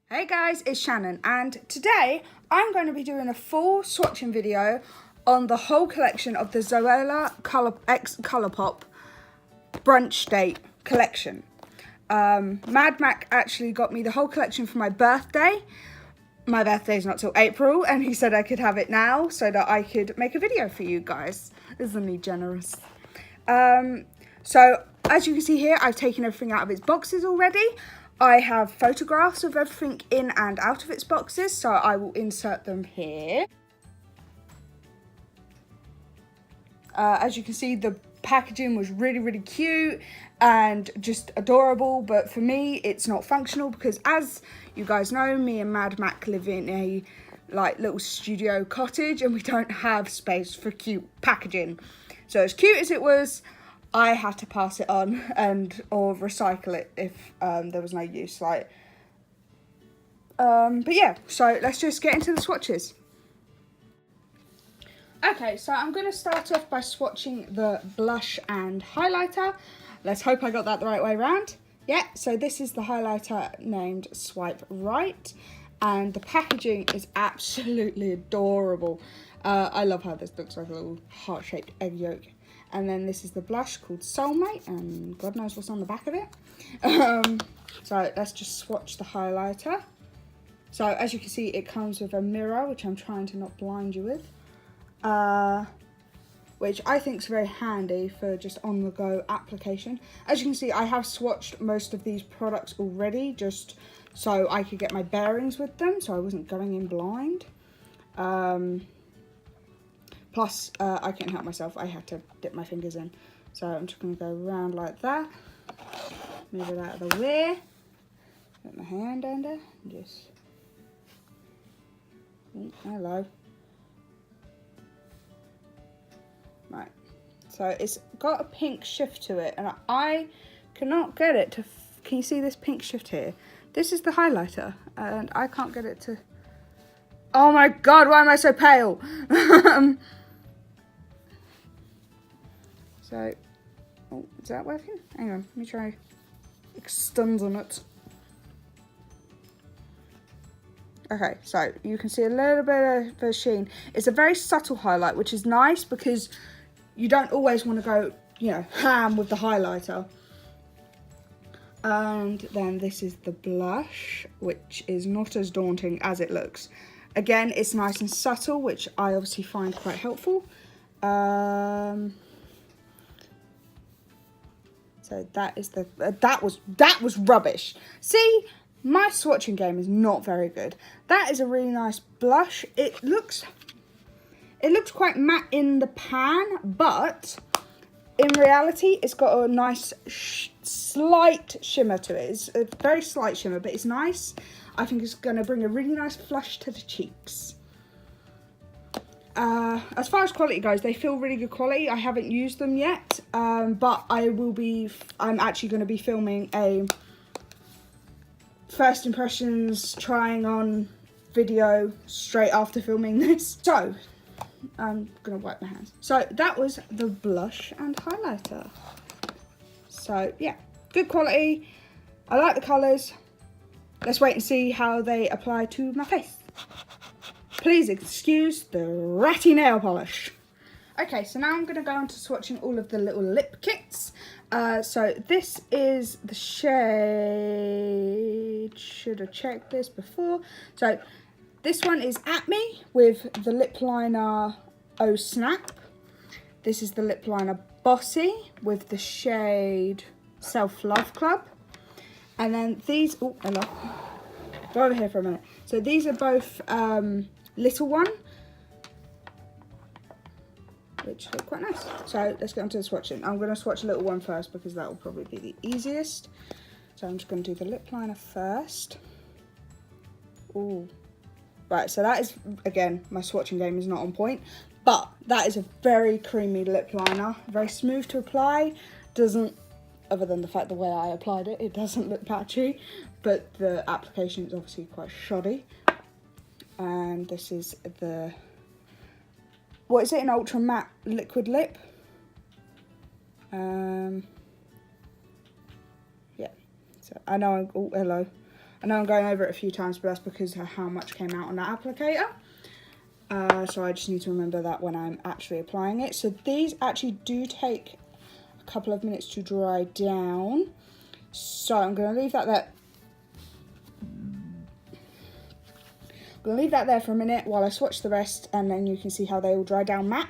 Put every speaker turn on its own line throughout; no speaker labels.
Hey guys, it's Shannon, and today I'm going to be doing a full swatching video on the whole collection of the Zoella X Colourpop brunch date collection. Mad Mac actually got me the whole collection for my birthday. My birthday's not till April, and he said I could have it now so that I could make a video for you guys. Isn't he generous? So as you can see here, I've taken everything out of its boxes already. I have photographs of everything in and out of its boxes, so I will insert them here. As you can see, the packaging was really cute and just adorable, but for me it's not functional because, as you guys know, me and Mad Mac live in a little studio cottage and we don't have space for cute packaging. So as cute as it was, I had to pass it on or recycle it if there was no use. But yeah, so let's just get into the swatches. Okay, so I'm going to start off by swatching the blush and highlighter. Let's hope I got that the right way around. Yeah, so this is the highlighter named Swipe Right, and the packaging is absolutely adorable. I love how this looks like a little heart-shaped egg yolk. And then this is the blush called Soulmate, and God knows what's on the back of it. So let's just swatch the highlighter. So as you can see, it comes with a mirror, which I'm trying to not blind you with. Which I think is very handy for just on-the-go application. As you can see, I have swatched most of these products already, just so I could get my bearings with them, so I wasn't going in blind. Plus, I couldn't help myself, I had to dip my fingers in. So I'm just going to go around like that. Move it out of the way. Put my hand under. And just... Oh, hello. Right. So it's got a pink shift to it. And I cannot get it to... Can you see this pink shift here? This is the highlighter. And I can't get it to... Oh my God, why am I so pale? So, oh, is that working? Hang on, let me try extend on it. Okay, so you can see a little bit of the sheen. It's a very subtle highlight, which is nice because you don't always want to go, you know, ham with the highlighter. And then this is the blush, which is not as daunting as it looks. Again, it's nice and subtle, which I obviously find quite helpful. So that is the, that was rubbish. See, my swatching game is not very good. That is a really nice blush. It looks quite matte in the pan, but in reality, it's got a nice slight shimmer to it. It's a very slight shimmer, but it's nice. I think it's going to bring a really nice flush to the cheeks. As far as quality goes, they feel really good quality. I haven't used them yet, but I'm actually going to be filming a first impressions trying on video straight after filming this. So, I'm going to wipe my hands. So, that was the blush and highlighter. So, yeah, good quality. I like the colours. Let's wait and see how they apply to my face. Please excuse the ratty nail polish. Okay, so now I'm going to go on to swatching all of the little lip kits. So this is the shade, should have checked this before. So this one is At Me with the lip liner Oh Snap. This is the lip liner Bossy with the shade Self Love Club. And then these, oh hello, go over here for a minute. So these are both Little One, which look quite nice. So let's get on to the swatching. I'm going to swatch Little One first because that will probably be the easiest. So I'm just going to do the lip liner first. Ooh. Right, so that is, again, my swatching game is not on point, but that is a very creamy lip liner. Very smooth to apply. Doesn't, other than the fact the way I applied it, it doesn't look patchy, but the application is obviously quite shoddy. And this is the, what is it, an ultra matte liquid lip. Yeah, so I know I'm, oh hello, I know I'm going over it a few times, but that's because of how much came out on that applicator. So I just need to remember that when I'm actually applying it. So these actually do take a couple of minutes to dry down. So I'm going to leave that there. I'm going to leave that there for a minute while I swatch the rest, and then you can see how they all dry down matte.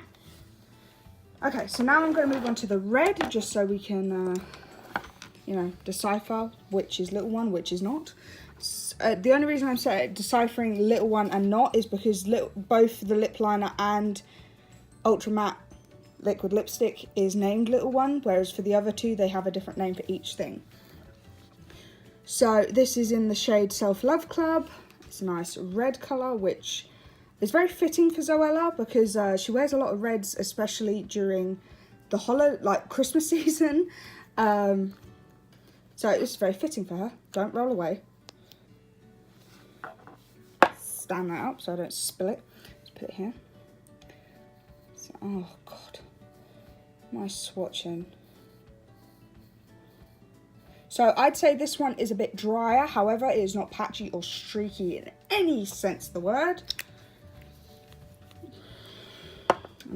Okay, so now I'm going to move on to the red, just so we can, you know, decipher which is little one, which is not. The only reason I'm deciphering little one and not is because both the lip liner and ultra matte liquid lipstick is named little one, whereas for the other two they have a different name for each thing. So this is in the shade Self Love Club. It's a nice red colour, which is very fitting for Zoella because she wears a lot of reds, especially during the Christmas season. So it's very fitting for her. Don't roll away. Stand that up so I don't spill it. Let's put it here. So, oh god, my swatching. So I'd say this one is a bit drier, however it is not patchy or streaky in any sense of the word.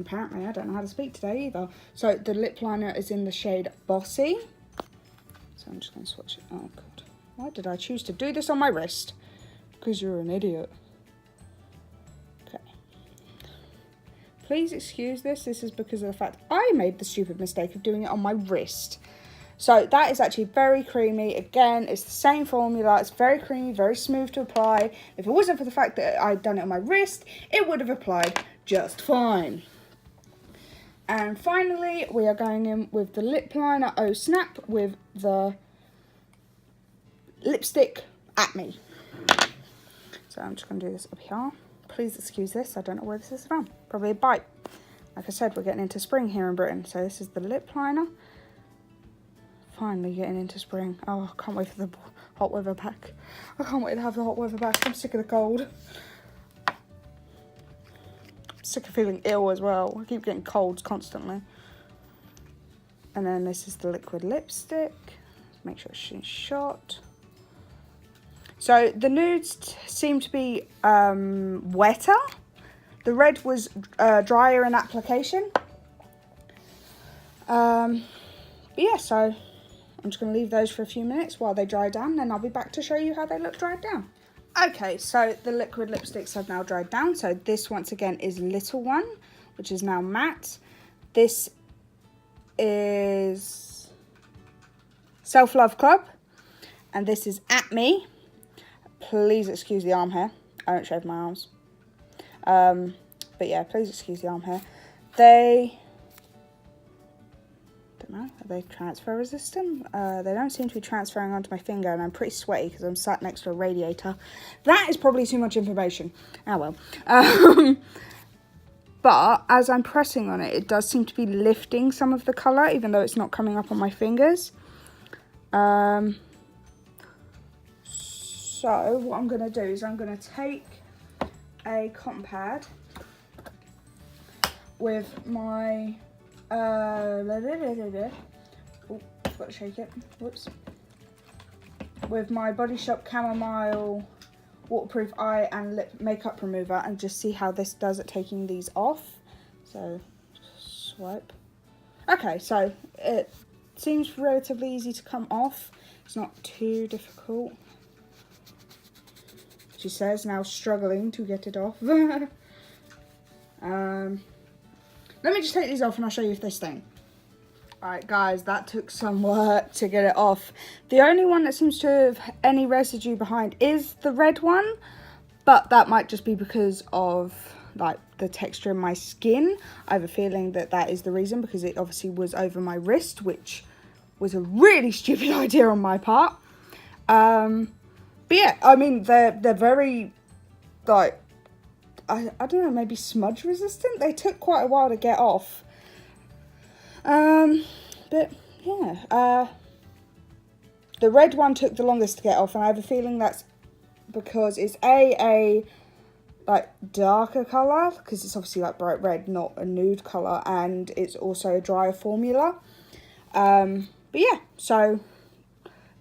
Apparently I don't know how to speak today either. So the lip liner is in the shade Bossy. So I'm just going to swatch it. Oh god, why did I choose to do this on my wrist? Because you're an idiot. Please excuse this. This is because of the fact I made the stupid mistake of doing it on my wrist. So that is actually very creamy. Again, it's the same formula. It's very creamy, very smooth to apply. If it wasn't for the fact that I'd done it on my wrist, it would have applied just fine. And finally, we are going in with the lip liner Oh Snap with the lipstick At Me. So I'm just going to do this up here. Please excuse this, I don't know where this is from. Probably a bite. Like I said, we're getting into spring here in Britain. So this is the lip liner. Finally getting into spring. Oh, I can't wait for the hot weather back. I can't wait to have the hot weather back. I'm sick of the cold. I'm sick of feeling ill as well. I keep getting colds constantly. And then this is the liquid lipstick. Make sure she's shot. So the nudes seem to be wetter. The red was drier in application. But yeah, so I'm just going to leave those for a few minutes while they dry down, then I'll be back to show you how they look dried down. Okay, so the liquid lipsticks have now dried down. So this once again is Little One, which is now matte. This is Self Love Club, and this is At Me. Please excuse the arm hair. I don't shave my arms. But yeah, please excuse the arm hair. They, don't know, are they transfer resistant? They don't seem to be transferring onto my finger, and I'm pretty sweaty because I'm sat next to a radiator. That is probably too much information. Oh well. But as I'm pressing on it, it does seem to be lifting some of the colour, even though it's not coming up on my fingers. So what I'm going to do is I'm going to take a cotton pad with my, oh, I've got to shake it, whoops, with my Body Shop Chamomile waterproof eye and lip makeup remover, and just see how this does at taking these off. So just swipe. Okay, so it seems relatively easy to come off. It's not too difficult. She says, now struggling to get it off. Let me just take these off and I'll show you if they stain. Alright guys, that took some work to get it off. The only one that seems to have any residue behind is the red one, but that might just be because of like the texture in my skin. I have a feeling that that is the reason, because it obviously was over my wrist, which was a really stupid idea on my part. But yeah, I mean, they're very, like, I don't know, maybe smudge resistant. They took quite a while to get off. But yeah, the red one took the longest to get off, and I have a feeling that's because it's a like darker colour, because it's obviously like bright red, not a nude colour, and it's also a drier formula. But yeah, so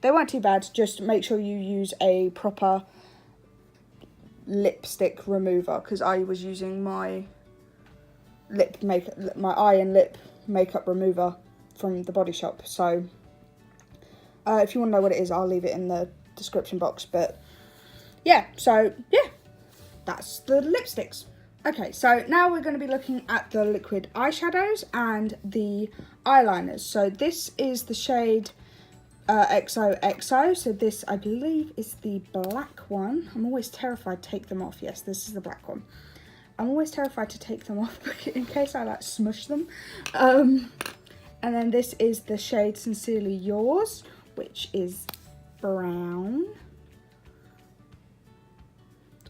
They weren't too bad. Just make sure you use a proper lipstick remover, because I was using my eye and lip makeup remover from the Body Shop. So if you want to know what it is, I'll leave it in the description box. But yeah, so yeah, that's the lipsticks. Okay, so now we're going to be looking at the liquid eyeshadows and the eyeliners. So this is the shade XOXO. So this, I believe, is the black one. I'm always terrified to take them off. Yes, this is the black one. I'm always terrified to take them off in case I like smush them. And then this is the shade Sincerely Yours, which is brown.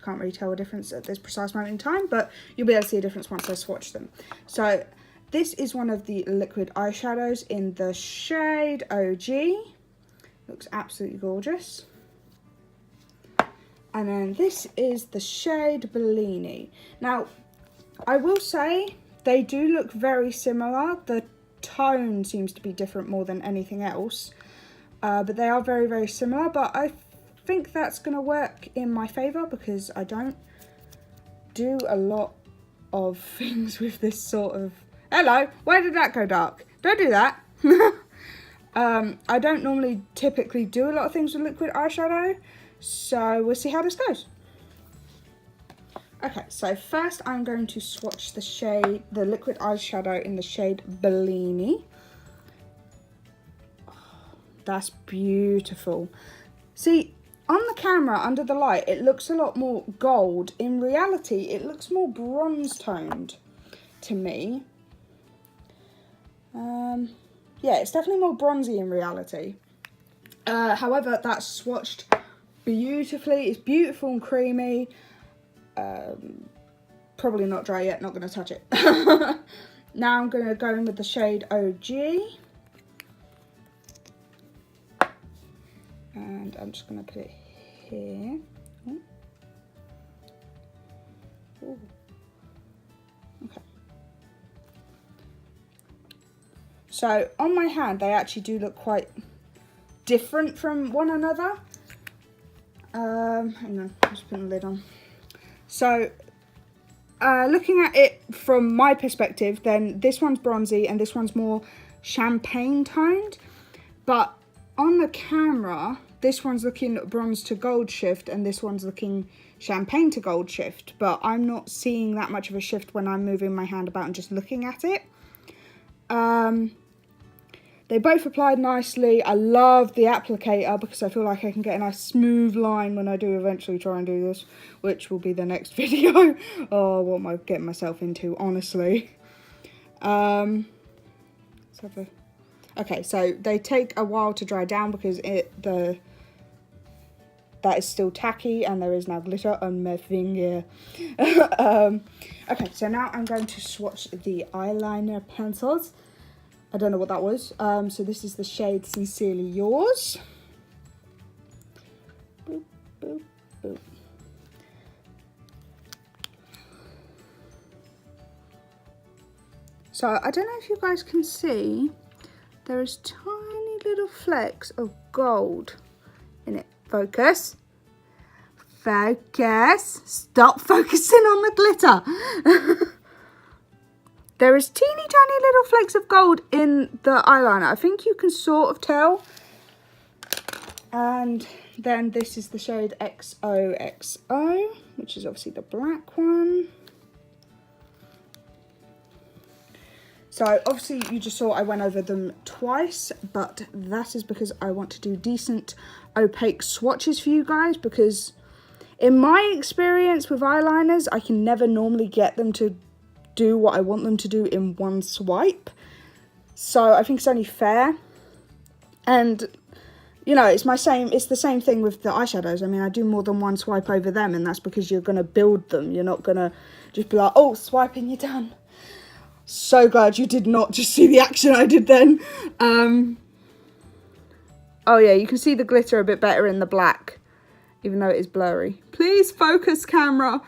Can't really tell a difference at this precise moment in time, but you'll be able to see a difference once I swatch them. So this is one of the liquid eyeshadows in the shade OG. Looks absolutely gorgeous. And then this is the shade Bellini. Now, I will say they do look very similar. The tone seems to be different more than anything else. But they are very, very similar. But I think that's going to work in my favour, because I don't do a lot of things with this sort of... Hello, where did that go dark? Don't do that. I don't normally typically do a lot of things with liquid eyeshadow, so we'll see how this goes. Okay, so first I'm going to swatch the liquid eyeshadow in the shade Bellini. Oh, that's beautiful. See, on the camera, under the light, it looks a lot more gold. In reality, it looks more bronze toned to me. Yeah, it's definitely more bronzy in reality. However, that's swatched beautifully. It's beautiful and creamy. Probably not dry yet, not going to touch it. Now I'm going to go in with the shade OG. And I'm just going to put it here. Ooh. Okay. So on my hand, they actually do look quite different from one another. Hang on, I'm just putting the lid on. So looking at it from my perspective, then this one's bronzy and this one's more champagne toned. But on the camera, this one's looking bronze to gold shift and this one's looking champagne to gold shift. But I'm not seeing that much of a shift when I'm moving my hand about and just looking at it. They both applied nicely. I love the applicator because I feel like I can get a nice smooth line when I do eventually try and do this, which will be the next video. Oh, what am I getting myself into, honestly? Okay, so they take a while to dry down because that is still tacky and there is now glitter on my finger. Okay, so now I'm going to swatch the eyeliner pencils. I don't know what that was. So this is the shade Sincerely Yours. Boop, boop, boop. So I don't know if you guys can see, there is tiny little flecks of gold in it. Focus. Focus. Stop focusing on the glitter. There is teeny tiny little flakes of gold in the eyeliner. I think you can sort of tell. And then this is the shade XOXO, which is obviously the black one. So obviously you just saw I went over them twice, but that is because I want to do decent opaque swatches for you guys, because in my experience with eyeliners, I can never normally get them to do what I want them to do in one swipe. So I think it's only fair. And you know, it's the same thing with the eyeshadows. I mean, I do more than one swipe over them, and that's because you're going to build them. You're not going to just be like, oh, swipe and you're done. So glad you did not just see the action I did then. Oh yeah, you can see the glitter a bit better in the black, even though it is blurry. Please focus, camera.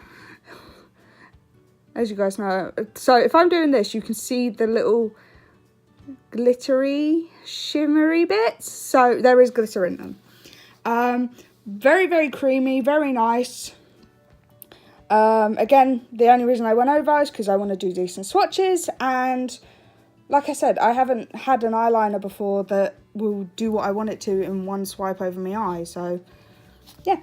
As you guys know, so if I'm doing this, you can see the little glittery, shimmery bits. So there is glitter in them. Very, very creamy, very nice. Again, the only reason I went over is because I want to do decent swatches, and like I said, I haven't had an eyeliner before that will do what I want it to in one swipe over my eye, so yeah.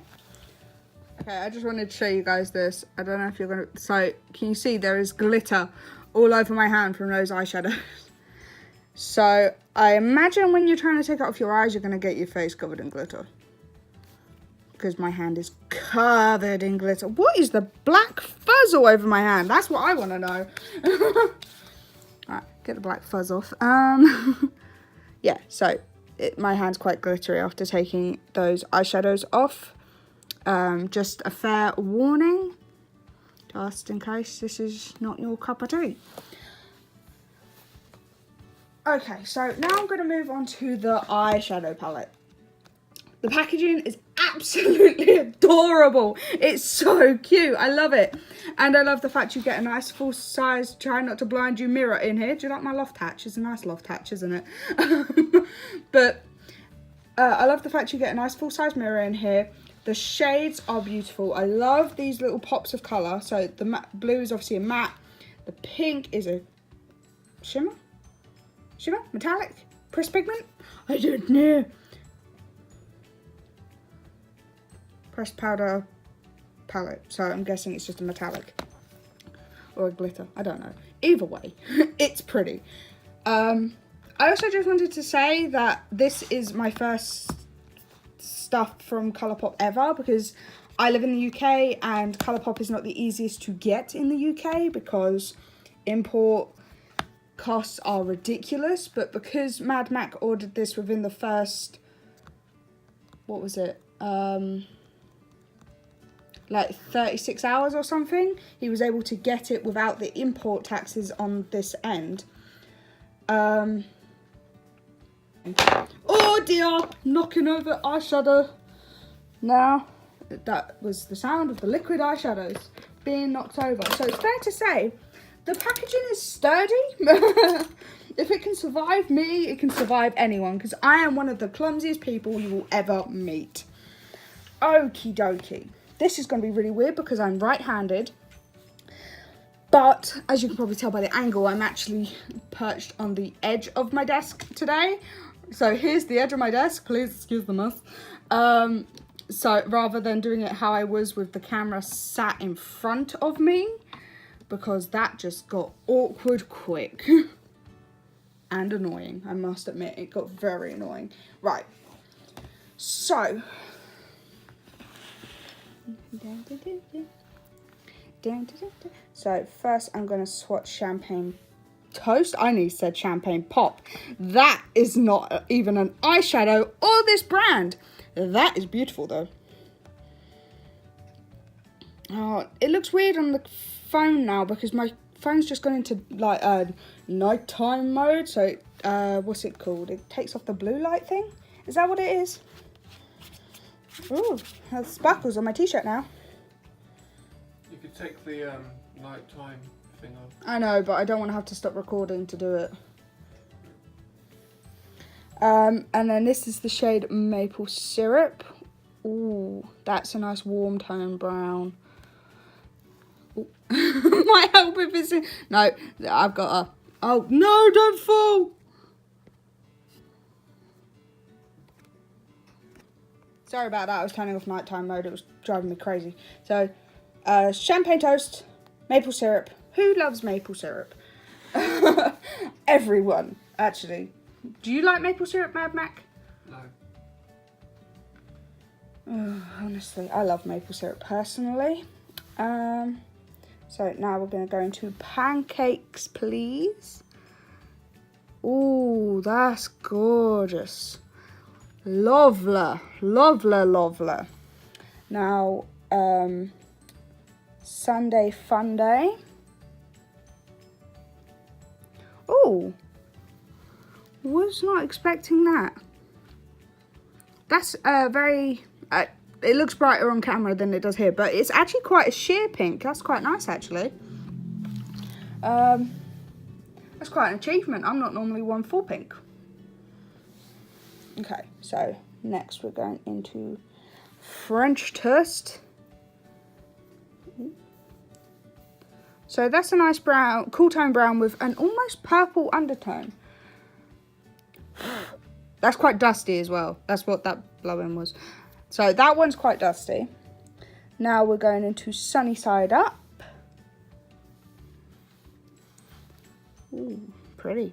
Okay, I just wanted to show you guys this. I don't know if you're going to... So, can you see there is glitter all over my hand from those eyeshadows? So, I imagine when you're trying to take it off your eyes, you're going to get your face covered in glitter. Because my hand is covered in glitter. What is the black fuzz all over my hand? That's what I want to know. Alright, get the black fuzz off. Yeah, so my hand's quite glittery after taking those eyeshadows off. Just a fair warning, just in case this is not your cup of tea. Okay, so now I'm going to move on to the eyeshadow palette. The packaging is absolutely adorable. It's so cute. I love it. And I love the fact you get a nice full size, try not to blind you, mirror in here. Do you like my loft hatch? It's a nice loft hatch, isn't it? But I love the fact you get a nice full size mirror in here. The shades are beautiful. I love these little pops of colour. So the blue is obviously a matte. The pink is a shimmer? Shimmer? Metallic? Pressed pigment? I don't know. Pressed powder palette. So I'm guessing it's just a metallic. Or a glitter. I don't know. Either way, it's pretty. I also just wanted to say that this is my first stuff from Colourpop ever, because I live in the UK and Colourpop is not the easiest to get in the UK because import costs are ridiculous. But because Mad Mac ordered this within the first, what was it, like 36 hours or something, he was able to get it without the import taxes on this end. Oh dear, knocking over eyeshadow. Now, that was the sound of the liquid eyeshadows being knocked over. So it's fair to say, the packaging is sturdy. If it can survive me, it can survive anyone, because I am one of the clumsiest people you will ever meet. Okie dokie. This is going to be really weird because I'm right-handed. But, as you can probably tell by the angle, I'm actually perched on the edge of my desk today. So here's the edge of my desk. Please excuse the mess. So rather than doing it how I was with the camera sat in front of me, because that just got awkward quick. And annoying, I must admit. It got very annoying. Right. So. So first I'm going to swatch Champagne Toast. I nearly said Champagne Pop. That is not even an eyeshadow or this brand. That is beautiful though. Oh, it looks weird on the phone now because my phone's just gone into like nighttime mode. So what's it called? It takes off the blue light thing. Is that what it is? Ooh, has sparkles on my t-shirt now.
You could take the nighttime thing off.
I know, but I don't want to have to stop recording to do it. And then this is the shade Maple Syrup. Ooh, that's a nice warm tone brown. Might help if it's in. No, I've got a. Oh no! Don't fall. Sorry about that. I was turning off nighttime mode. It was driving me crazy. So, Champagne Toast, Maple Syrup. Who loves maple syrup? Everyone, actually. Do you like maple syrup, Mad Mac?
No.
Oh, honestly, I love maple syrup personally. So now we're going to go into Pancakes, please. Ooh, that's gorgeous. Lovely, lovely, lovely. Now, Sunday Fun Day. Ooh, was not expecting that. That's very, it looks brighter on camera than it does here, but it's actually quite a sheer pink. That's quite nice, actually. That's quite an achievement. I'm not normally one for pink. Okay, so next we're going into French Toast. So that's a nice brown, cool tone brown with an almost purple undertone. That's quite dusty as well. That's what that blowing was. So that one's quite dusty. Now we're going into Sunny Side Up. Ooh, pretty.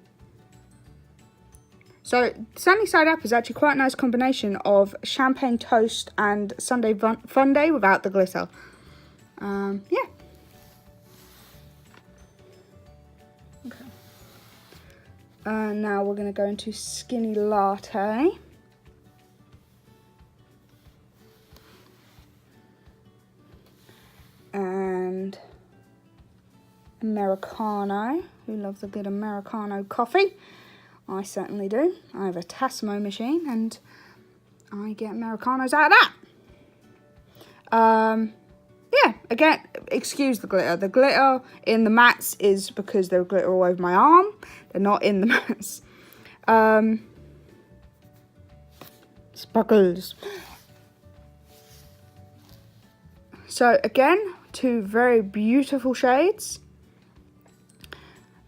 So Sunny Side Up is actually quite a nice combination of Champagne Toast and Sunday Fun Day without the glitter. Yeah. Okay. Now we're going to go into Skinny Latte. And Americano. Who loves a good Americano coffee? I certainly do. I have a Tassimo machine and I get Americanos out of that. Yeah, again, excuse the glitter. The glitter in the mattes is because there's glitter all over my arm. They're not in the mattes. Sparkles. So again, two very beautiful shades.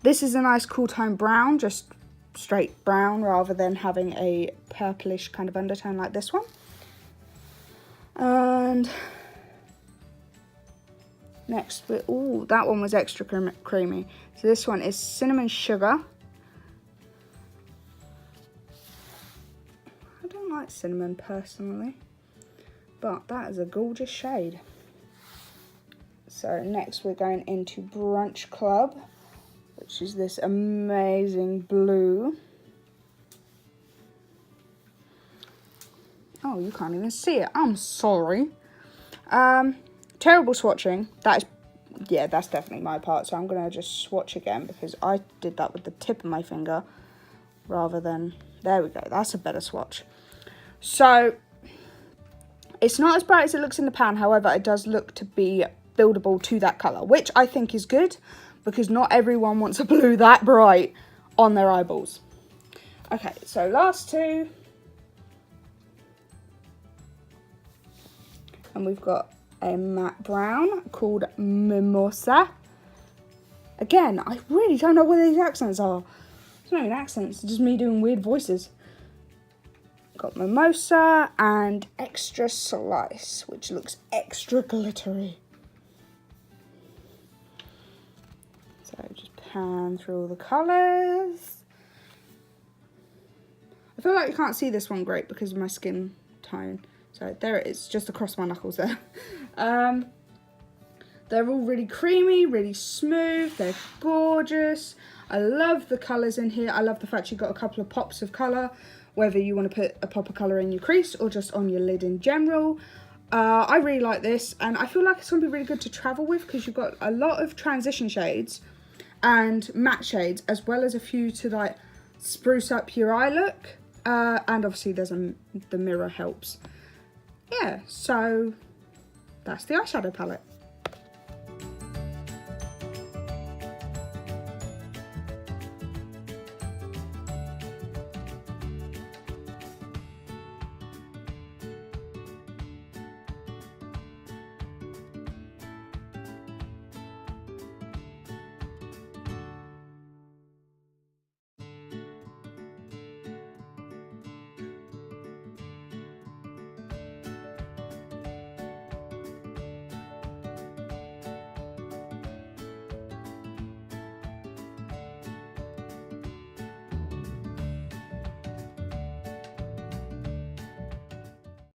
This is a nice cool tone brown, just straight brown rather than having a purplish kind of undertone like this one. And next, ooh, that one was extra creamy. So this one is Cinnamon Sugar. I don't like cinnamon personally, but that is a gorgeous shade. So next we're going into Brunch Club, which is this amazing blue. Oh, you can't even see it. I'm sorry. Terrible swatching. That's definitely my part. So I'm going to just swatch again because I did that with the tip of my finger rather than... There we go. That's a better swatch. So it's not as bright as it looks in the pan. However, it does look to be buildable to that colour, which I think is good because not everyone wants a blue that bright on their eyeballs. Okay, so last two. And we've got a matte brown called Mimosa. Again, I really don't know what these accents are. It's not even accents, it's just me doing weird voices. Got Mimosa and Extra Slice, which looks extra glittery. So just pan through all the colours. I feel like you can't see this one great because of my skin tone. So there it is, just across my knuckles there. They're all really creamy, really smooth. They're gorgeous. I love the colours in here. I love the fact you've got a couple of pops of colour, whether you want to put a pop of colour in your crease or just on your lid in general. I really like this, and I feel like it's going to be really good to travel with because you've got a lot of transition shades and matte shades, as well as a few to like spruce up your eye look. And obviously there's the mirror helps. Yeah, so that's the eyeshadow palette.